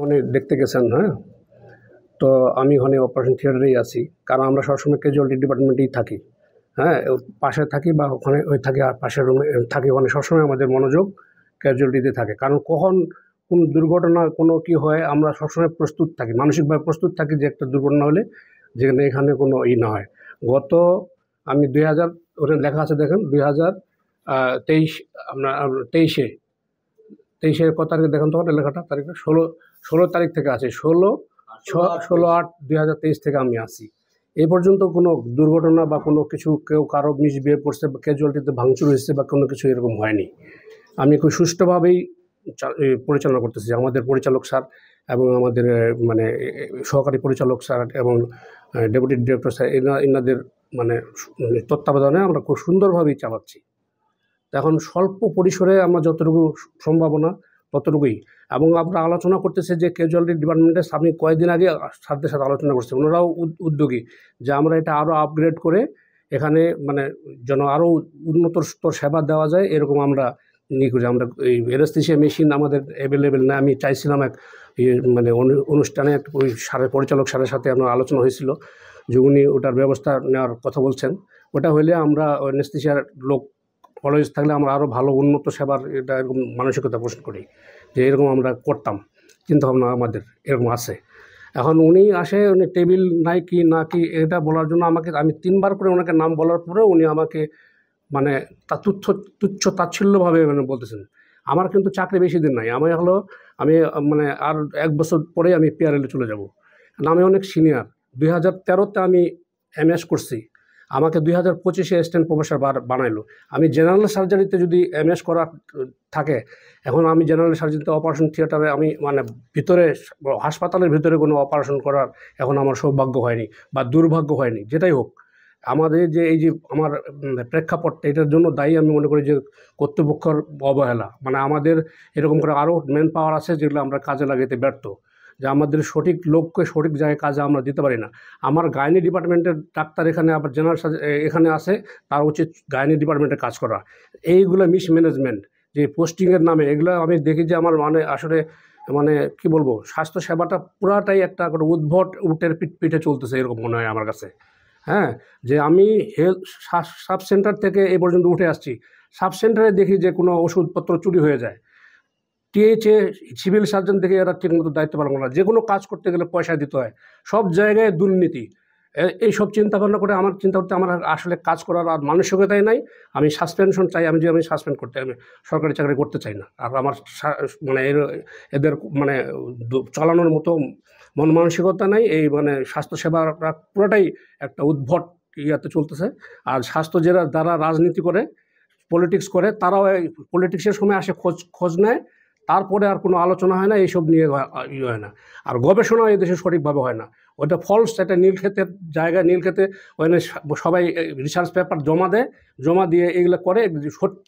উনি দেখতে গেছেন, হ্যাঁ? তো আমি ওখানে অপারেশন থিয়েটারেই আছি, কারণ আমরা সবসময় ক্যাজুয়ালিটি ডিপার্টমেন্টেই থাকি, হ্যাঁ? পাশে থাকি বা ওখানে থাকি, আর পাশের রুমে থাকি। ওখানে সবসময় আমাদের মনোযোগ ক্যাজুয়ালিটিতে থাকে, কারণ কখন কোন দুর্ঘটনা কোনো কি হয় আমরা সবসময় প্রস্তুত থাকি, মানসিকভাবে প্রস্তুত থাকি যে একটা দুর্ঘটনা হলে যেখানে এখানে কোনো না হয়। গত আমি 2000, ওখানে লেখা আছে দেখেন, 2023, আপনার 23-এর কত তারিখে দেখেন তো লেখাটা, তারিখটা 16 তারিখ থেকে আছে, 16/8/2023 থেকে আমি আসি। এই পর্যন্ত কোনো দুর্ঘটনা বা কোনো কিছু কেউ কারো মিসবিহেভ করছে বা ক্যাজুয়ালিটিতে ভাঙচুর হয়েছে বা কোনো কিছু এরকম হয়নি। আমি খুব সুষ্ঠুভাবেই পরিচালনা করতেছি। আমাদের পরিচালক স্যার এবং আমাদের মানে সহকারী পরিচালক স্যার এবং ডেপুটি ডিরেক্টর স্যার এনাদের মানে তত্ত্বাবধানে আমরা খুব সুন্দরভাবেই চালাচ্ছি। এখন স্বল্প পরিসরে আমরা যতটুকু সম্ভাবনা ততটুকুই, এবং আমরা আলোচনা করতেছি যে ক্যাজুয়ালিটি ডিপার্টমেন্টের আমি কয়েকদিন আগে স্যারদের সাথে আলোচনা করছি, ওনারাও উদ্যোগী যে আমরা এটা আরও আপগ্রেড করে এখানে মানে যেন আরও উন্নতর সেবা দেওয়া যায়, এরকম আমরা করি। আমরা এই অ্যানেস্থেসিয়া মেশিন আমাদের অ্যাভেলেবেল না। আমি চাইছিলাম এক মানে অনুষ্ঠানে ওই পরিচালক স্যারের সাথে আমার আলোচনা হয়েছিল যে উনি ওটার ব্যবস্থা নেওয়ার কথা বলছেন। ওটা হলে আমরা অ্যানেস্থেসিয়ার লোক কলেজ থাকলে আমরা আরও ভালো উন্নত সেবার এটা এরকম মানসিকতা পোষণ করি যে এরকম আমরা করতাম, চিন্তাভাবনা আমাদের এরকম আছে। এখন উনি আসে, উনি টেবিল নাই কি না কি এটা বলার জন্য আমি 3বার করে ওনাকে নাম বলার পরেও উনি আমাকে মানে তুচ্ছ তাচ্ছিল্যভাবে মানে বলতেছেন। আমার কিন্তু চাকরি বেশি দিন নাই, আমি মানে আর 1 বছর পরেই আমি পিআরএলে চলে যাব, কারণ আমি অনেক সিনিয়র। 2013-তে আমি এমএস করছি, আমাকে 2025-এ অ্যাসিস্ট্যান্ট প্রফেসর বানাইলো। আমি জেনারেল সার্জারিতে যদি এমএস করা থাকে, এখন আমি জেনারেল সার্জারিতে অপারেশন থিয়েটারে আমি মানে ভিতরে হাসপাতালের ভিতরে কোনো অপারেশন করার এখন আমার সৌভাগ্য হয়নি বা দুর্ভাগ্য হয়নি, যেটাই হোক। আমাদের যে এই যে আমার প্রেক্ষাপটটা, এটার জন্য দায়ী আমি মনে করি যে কর্তৃপক্ষের অবহেলা। মানে আমাদের এরকম করে আরও ম্যান পাওয়ার আছে যেগুলো আমরা কাজে লাগাতে ব্যর্থ, যে আমাদের সঠিক লোককে সঠিক জায়গায় কাজে আমরা দিতে পারি না। আমার গাইনি ডিপার্টমেন্টের ডাক্তার এখানে আবার জেনারেল এখানে আসে, তার উচিত গাইনি ডিপার্টমেন্টে কাজ করা। এইগুলো মিসম্যানেজমেন্ট যে পোস্টিংয়ের নামে, এগুলো আমি দেখি যে আমার মানে আসলে মানে কি বলবো, স্বাস্থ্য সেবাটা পুরাটাই একটা করে উদ্ভট উটের পিঠে চলতেছে এরকম মনে হয় আমার কাছে। হ্যাঁ, যে আমি সাব সেন্টার থেকে এ পর্যন্ত উঠে আসছি, সাব সেন্টারে দেখি যে কোনো ওষুধপত্র চুরি হয়ে যায়। টিএইচএ সিভিল সার্জন থেকে এরা ঠিকমতো দায়িত্ব পালন করে না, যে কোনো কাজ করতে গেলে পয়সা দিতে হয়, সব জায়গায় দুর্নীতি। এইসব চিন্তাভাবনা করে আমার চিন্তা করতে আমার আসলে কাজ করার আর মানসিকতাই নাই। আমি সাসপেনশন চাই, আমি সাসপেন্ড করতে, আমি সরকারি চাকরি করতে চাই না। আর আমার মানে এদের মানে চালানোর মতো মন মানসিকতা নাই। এই মানে স্বাস্থ্যসেবাটা পুরোটাই একটা উদ্ভট ইয়াতে চলতেছে। আর স্বাস্থ্য যারা রাজনীতি করে, পলিটিক্স করে, তারাও এই পলিটিক্সের সময় আসে খোঁজ নেয়, তারপরে আর কোনো আলোচনা হয় না, এইসব নিয়ে হয় না। আর গবেষণা এই দেশে সঠিকভাবে হয় না, ওইটা ফলস, একটা নীলক্ষেতের জায়গায়, নীলক্ষেতে ওখানে সবাই রিসার্চ পেপার জমা দিয়ে এগুলো করে,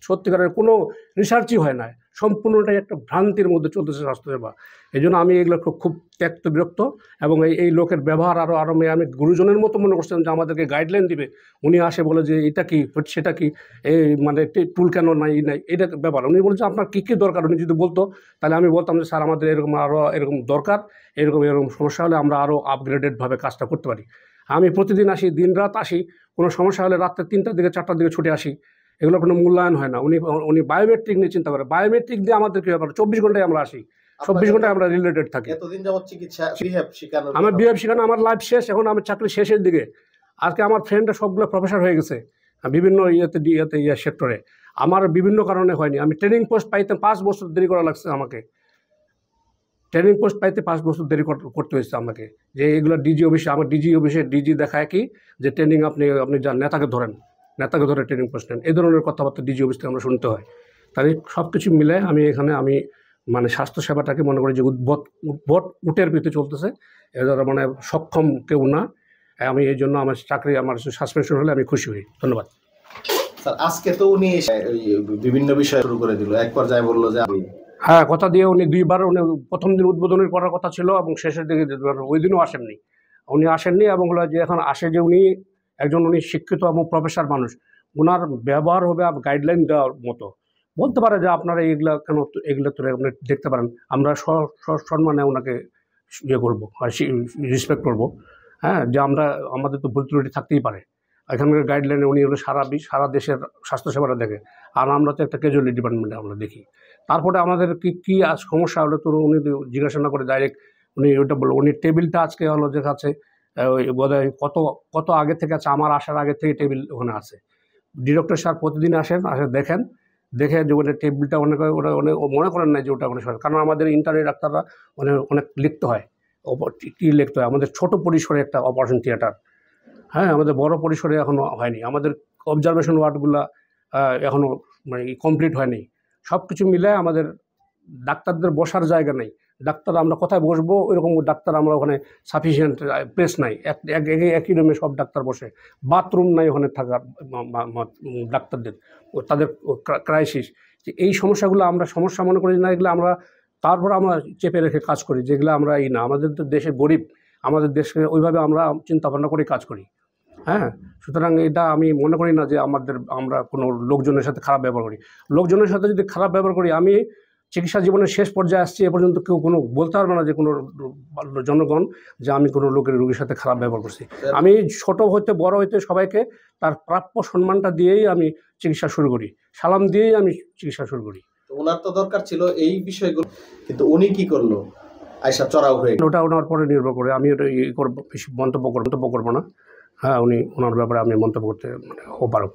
সত্যিকারের কোনো রিসার্চই হয় না, সম্পূর্ণটাই একটা ভ্রান্তির মধ্যে চলতেছে স্বাস্থ্যসেবা। এই জন্য আমি এগুলো খুব ত্যক্ত বিরক্ত, এবং এই লোকের ব্যবহার আরও আমি গুরুজনের মতো মনে করছিলাম যে আমাদেরকে গাইডলাইন দিবে। উনি আসে বলে যে এটা কি সেটা কি, এই মানে টুল কেন নাই এটা ব্যাপার। উনি বলছে আপনার কী কী দরকার, উনি যদি বলতো তাহলে আমি বলতাম যে স্যার আমাদের এরকম আরও এরকম দরকার, এরকম সমস্যা হলে আমরা আরও আপগ্রেডেডভাবে কাজটা করতে পারি। আমি প্রতিদিন আসি, দিনরাত আসি, কোনো সমস্যা হলে রাত্রে 3টার দিকে 4টার দিকে ছুটে আসি, এগুলো কোনো মূল্যায়ন হয় না। উনি বায়োমেট্রিক নিয়ে চিন্তা করে, বায়োমেট্রিক দিয়ে আমাদের কী ব্যাপার, 24 ঘন্টায় আমরা আসি, 24 ঘন্টায় আমরা রিলেটেড থাকি। আমার বিহেভ শেখানো, আমার লাইফ শেষ, এখন আমার চাকরি শেষের দিকে। আজকে আমার ফ্রেন্ডরা সবগুলো প্রফেসর হয়ে গেছে বিভিন্ন সেক্টরে, আমার বিভিন্ন কারণে হয়নি। আমি ট্রেনিং পোস্ট পাইতে 5 বছর দেরি করা লাগছে আমাকে, ট্রেনিং পোস্ট পাইতে 5 বছর দেরি করতে হয়েছে আমাকে। যে এগুলো ডিজি অফিসে, আমার ডিজি অফিসে ডিজি দেখায় কি যে ট্রেনিং আপনি যান, নেতাকে ধরে ট্রেনিং পোস্ট নেন, এই ধরনের কথাবার্তা ডিজি অফিস থেকে আমরা শুনতে হয়। তাই সব কিছু মিলে আমি মানে স্বাস্থ্যসেবাটাকে মনে করি যে উদ্ভট উটের পিঠে চলতেছে, এদের মানে সক্ষম কেউ না। আমি এই জন্য আমার চাকরি, আমার সাসপেনশন হলে আমি খুশি হই। ধন্যবাদ স্যার। আজকে তো উনি বিভিন্ন বিষয় শুরু করে দিল, এক পর্যায়ে বললো যে হ্যাঁ, কথা দিয়ে উনি 2বার, উনি প্রথম দিন উদ্বোধনের করার কথা ছিল এবং শেষের দিকে ওই দিনও আসেননি, এবং হলো যে এখন আসে যে উনি শিক্ষিত এবং প্রফেসর মানুষ, ওনার ব্যবহার হবে গাইডলাইন দেওয়ার মতো, বলতে পারে যে আপনারা এইগুলা কেন এগুলো তো আপনি দেখতে পারেন, আমরা সম্মানে ওনাকে ইয়ে করবো, রেসপেক্ট করবো। হ্যাঁ, যে আমাদের তো ভুল ত্রুটি থাকতেই পারে। এখানকার গাইডলাইনে উনি হলো সারা দেশের স্বাস্থ্যসেবাটা দেখে, আর আমরা তো একটা ক্যাজুয়ালিটি ডিপার্টমেন্টে আমরা দেখি। তারপরে আমাদের কী সমস্যা হলো তো উনি জিজ্ঞাসা না করে ডাইরেক্ট উনি ওইটা বললো। উনি টেবিলটা আজকে হলো দেখাচ্ছে, ওই বোধহয় কত আগে থেকে আছে, আমার আসার আগে থেকে টেবিল ওখানে আছে। ডিরেক্টর স্যার প্রতিদিন আসেন, দেখেন, দেখে যে ওটা টেবিলটা অনেক ওটা অনেক মনে করেন না যে ওটা অনেক সময়, কারণ আমাদের ইন্টারনেট ডাক্তাররা অনেক লিখতে হয়, কী লিখতে হয়। আমাদের ছোট পরিসরে একটা অপারেশন থিয়েটার, হ্যাঁ, আমাদের বড় পরিসরে এখনও হয়নি। আমাদের অবজারভেশন ওয়ার্ডগুলো এখনও মানে কমপ্লিট হয়নি। সব কিছু মিলে আমাদের ডাক্তারদের বসার জায়গা নেই। ডাক্তার আমরা কোথায় বসবো ওইরকম ডাক্তার আমরা ওখানে সাফিসিয়েন্ট প্লেস নাই, একই রুমে সব ডাক্তার বসে, বাথরুম নাই ওখানে থাকার ডাক্তারদের, তাদের ক্রাইসিস। এই সমস্যাগুলো আমরা সমস্যা মনে করি না, এগুলো আমরা তারপর আমরা চেপে রেখে কাজ করি, যেগুলো আমরা না, আমাদের তো দেশে গরিব, আমাদের দেশে ওইভাবে আমরা চিন্তা ভাবনা করে কাজ করি। হ্যাঁ, সুতরাং এটা আমি মনে করি না যে আমরা কোনো লোকজনের সাথে খারাপ ব্যবহার করি। লোকজনের সাথে যদি খারাপ ব্যবহার করি, আমি চিকিৎসা জীবনের শেষ পর্যায়ে আসছি, এ পর্যন্ত কেউ কোনো বলতে পারবে না যে কোনো জনগণ যে আমি কোনো রোগীর সাথে খারাপ ব্যবহার করছি। আমি ছোট হইতে বড় হইতে সবাইকে তার প্রাপ্য সম্মানটা দিয়েই আমি চিকিৎসা শুরু করি, সালাম দিয়েই আমি চিকিৎসা শুরু করি। ওনার তো দরকার ছিল এই বিষয়গুলো, কিন্তু উনি কি করলো, আয়সা চড়াও হয়ে ওটা ওনার পরে নির্ভর করে, আমি ওটা করবো, বেশি মন্তব্য করবো না। হ্যাঁ, ওনার ব্যাপারে আমি মন্তব্য করতে মানে ও পারব।